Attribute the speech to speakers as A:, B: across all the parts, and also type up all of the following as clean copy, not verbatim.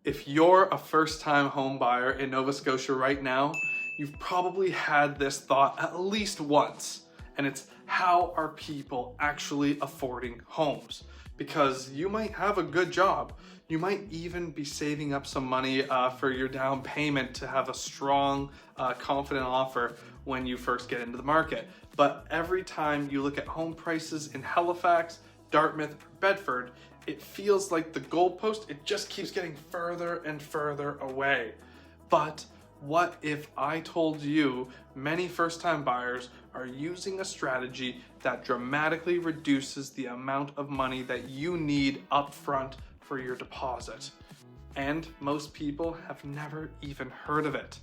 A: If you're a first-time home buyer in Nova Scotia right now, you've probably had this thought at least once, and it's how are people actually affording homes? Because you might have a good job, you might even be saving up some money for your down payment to have a strong, confident offer when you first get into the market. But every time you look at home prices in Halifax, Dartmouth, or Bedford, it feels like the goalpost, it just keeps getting further and further away. But what if I told you many first-time buyers are using a strategy that dramatically reduces the amount of money that you need upfront for your deposit? And most people have never even heard of it.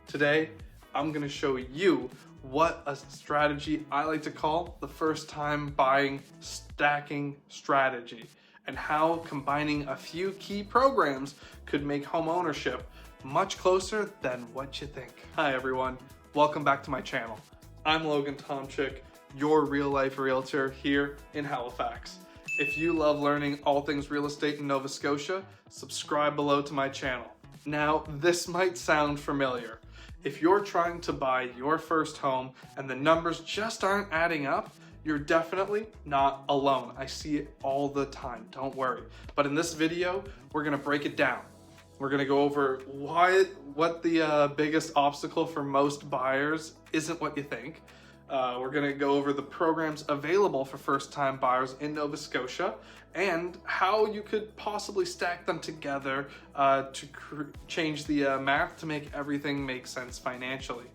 A: Today, I'm gonna show you what a strategy I like to call the first-time buying stacking strategy, and how combining a few key programs could make home ownership much closer than what you think. Hi everyone, welcome back to my channel. I'm Logan Tomcik, your real-life realtor here in Halifax. If you love learning all things real estate in Nova Scotia, subscribe below to my channel. Now, this might sound familiar. If you're trying to buy your first home and the numbers just aren't adding up, you're definitely not alone. I see it all the time, don't worry. But in this video, we're gonna break it down. We're gonna go over what the biggest obstacle for most buyers isn't what you think. We're gonna go over the programs available for first-time buyers in Nova Scotia and how you could possibly stack them together to change the math to make everything make sense financially.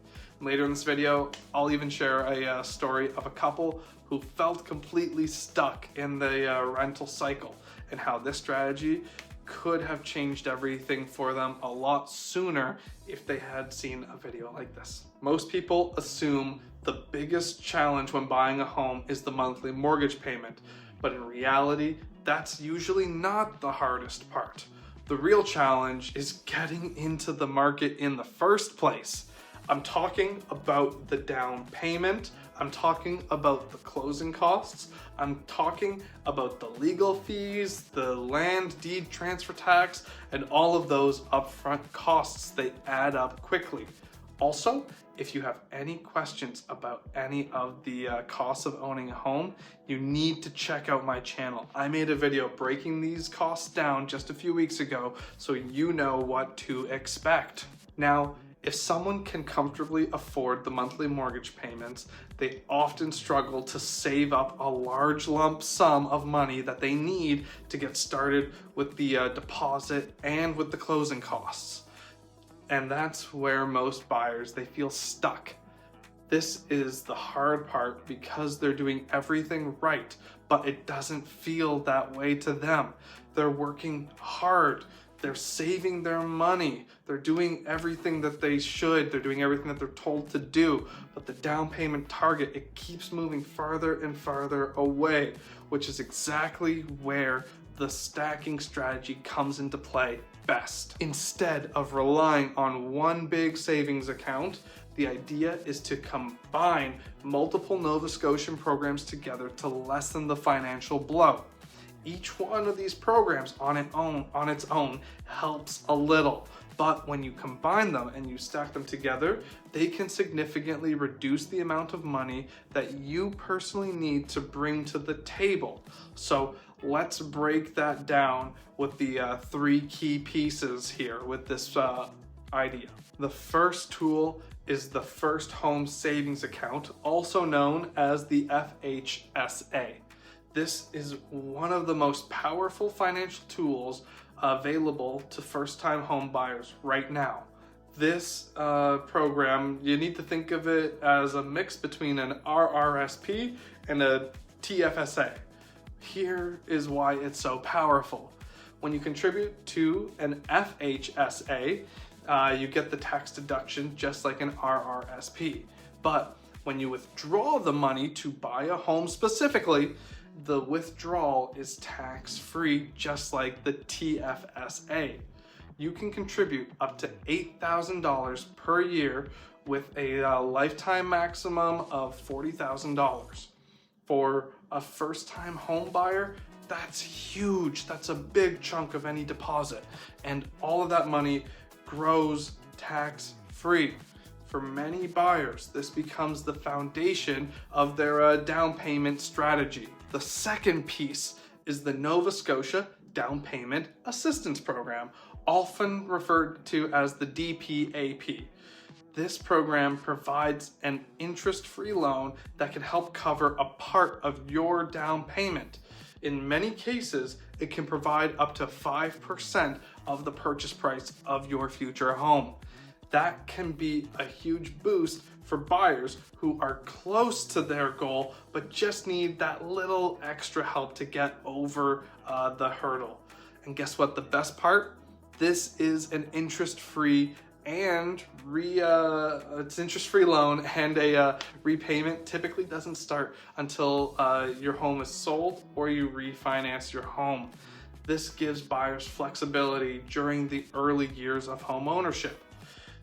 A: Later in this video, I'll even share a story of a couple who felt completely stuck in the rental cycle and how this strategy could have changed everything for them a lot sooner if they had seen a video like this. Most people assume the biggest challenge when buying a home is the monthly mortgage payment, but in reality, that's usually not the hardest part. The real challenge is getting into the market in the first place. I'm talking about the down payment, I'm talking about the closing costs, I'm talking about the legal fees, the land deed transfer tax, and all of those upfront costs. They add up quickly. Also, if you have any questions about any of the costs of owning a home, you need to check out my channel. I made a video breaking these costs down just a few weeks ago, so you know what to expect. Now, if someone can comfortably afford the monthly mortgage payments, they often struggle to save up a large lump sum of money that they need to get started with the deposit and with the closing costs. And that's where most buyers, they feel stuck. This is the hard part because they're doing everything right, but it doesn't feel that way to them. They're working hard. They're saving their money. They're doing everything that they should. They're doing everything that they're told to do. But the down payment target, it keeps moving farther and farther away, which is exactly where the stacking strategy comes into play best. Instead of relying on one big savings account, the idea is to combine multiple Nova Scotian programs together to lessen the financial blow. Each one of these programs on its own helps a little, but when you combine them and you stack them together, they can significantly reduce the amount of money that you personally need to bring to the table. So let's break that down with the three key pieces here with this idea. The first tool is the First Home Savings Account, also known as the FHSA. This is one of the most powerful financial tools available to first-time home buyers right now. This program, you need to think of it as a mix between an RRSP and a TFSA. Here is why it's so powerful. When you contribute to an FHSA, you get the tax deduction just like an RRSP. But when you withdraw the money to buy a home specifically, the withdrawal is tax-free, just like the TFSA. You can contribute up to $8,000 per year with a lifetime maximum of $40,000. For a first-time home buyer, That's huge. That's a big chunk of any deposit. And all of that money grows tax-free. For many buyers, this becomes the foundation of their down payment strategy. The second piece is the Nova Scotia Down Payment Assistance Program, often referred to as the DPAP. This program provides an interest-free loan that can help cover a part of your down payment. In many cases, it can provide up to 5% of the purchase price of your future home. That can be a huge boost for buyers who are close to their goal, but just need that little extra help to get over the hurdle. And guess what? The best part? This is an interest-free and it's interest-free loan, and a repayment typically doesn't start until your home is sold or you refinance your home. This gives buyers flexibility during the early years of home ownership.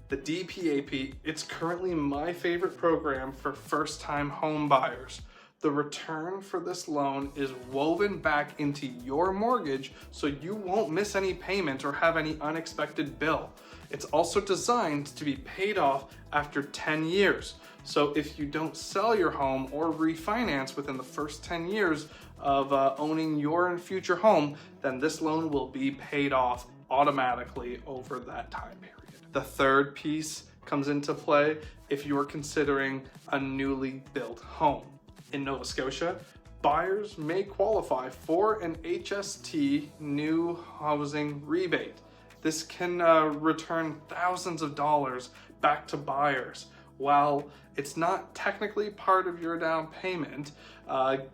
A: The DPAP, it's currently my favorite program for first-time home buyers. The return for this loan is woven back into your mortgage so you won't miss any payment or have any unexpected bill. It's also designed to be paid off after 10 years. So if you don't sell your home or refinance within the first 10 years of owning your future home, then this loan will be paid off automatically over that time period. The third piece comes into play if you're considering a newly built home. In Nova Scotia, buyers may qualify for an HST new housing rebate. This can return thousands of dollars back to buyers. While it's not technically part of your down payment,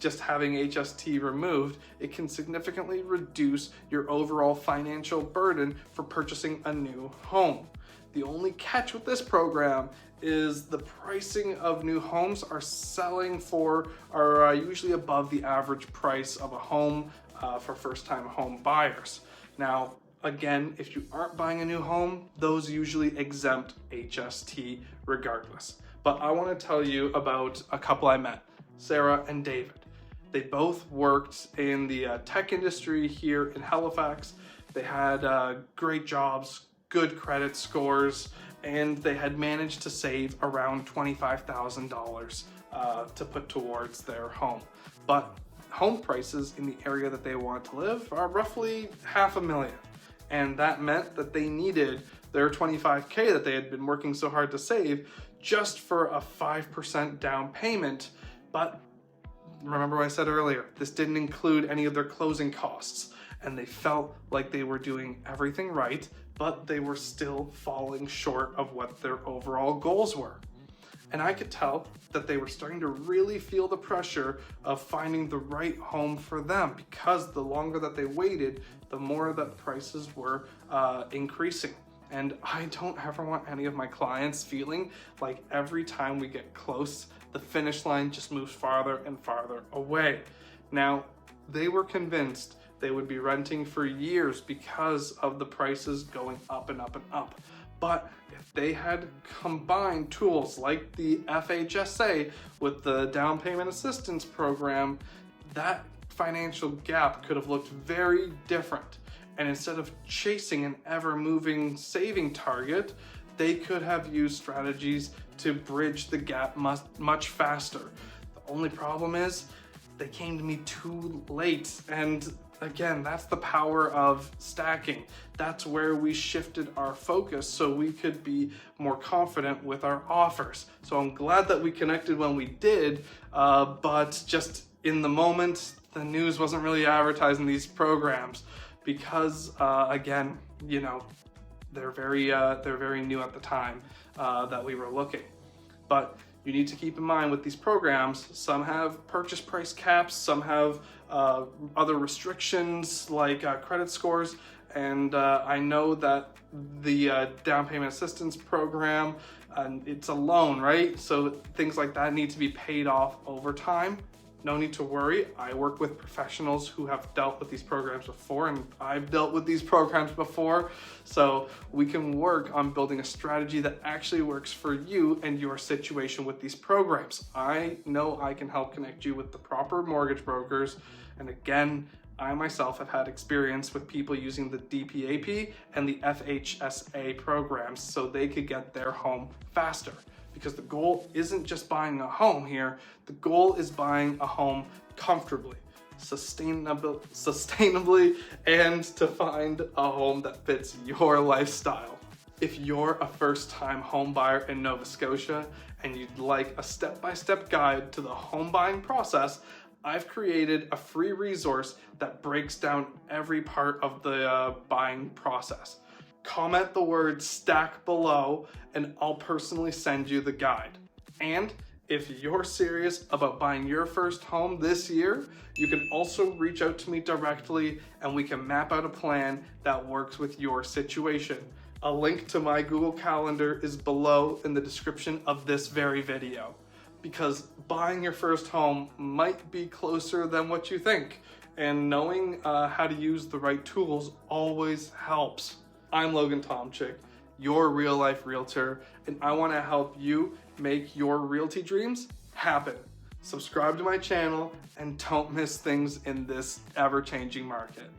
A: just having HST removed, it can significantly reduce your overall financial burden for purchasing a new home. The only catch with this program is the pricing of new homes are usually above the average price of a home for first-time home buyers. Now, again, if you aren't buying a new home, those usually exempt HST regardless. But I want to tell you about a couple I met, Sarah and David. They both worked in the tech industry here in Halifax. They had great jobs, good credit scores, and they had managed to save around $25,000 to put towards their home. But home prices in the area that they want to live are roughly $500,000. And that meant that they needed their $25K that they had been working so hard to save just for a 5% down payment. But remember what I said earlier, this didn't include any of their closing costs. And they felt like they were doing everything right, but they were still falling short of what their overall goals were. And I could tell that they were starting to really feel the pressure of finding the right home for them, because the longer that they waited, the more that prices were increasing. And I don't ever want any of my clients feeling like every time we get close, the finish line just moves farther and farther away. Now, they were convinced they would be renting for years because of the prices going up and up and up. But if they had combined tools like the FHSA with the down payment assistance program, that financial gap could have looked very different. And instead of chasing an ever-moving saving target, they could have used strategies to bridge the gap much faster. The only problem is they came to me too late, and again, that's the power of stacking. That's where we shifted our focus so we could be more confident with our offers. So I'm glad that we connected when we did, but just in the moment, the news wasn't really advertising these programs because, again, you know, they're very new at the time that we were looking. But you need to keep in mind with these programs, some have purchase price caps, some have other restrictions like credit scores, and I know that the down payment assistance program, it's a loan, right? So things like that need to be paid off over time. No need to worry. I work with professionals who have dealt with these programs before, and I've dealt with these programs before. So we can work on building a strategy that actually works for you and your situation with these programs. I know I can help connect you with the proper mortgage brokers. And again, I myself have had experience with people using the DPAP and the FHSA programs so they could get their home faster. Because the goal isn't just buying a home here, the goal is buying a home comfortably, sustainably, and to find a home that fits your lifestyle. If you're a first-time home buyer in Nova Scotia and you'd like a step-by-step guide to the home buying process, I've created a free resource that breaks down every part of the buying process. Comment the word stack below and I'll personally send you the guide. And if you're serious about buying your first home this year, you can also reach out to me directly and we can map out a plan that works with your situation. A link to my Google Calendar is below in the description of this very video, because buying your first home might be closer than what you think, and knowing how to use the right tools always helps. I'm Logan Tomcik, your real life realtor, and I want to help you make your realty dreams happen. Subscribe to my channel and don't miss things in this ever-changing market.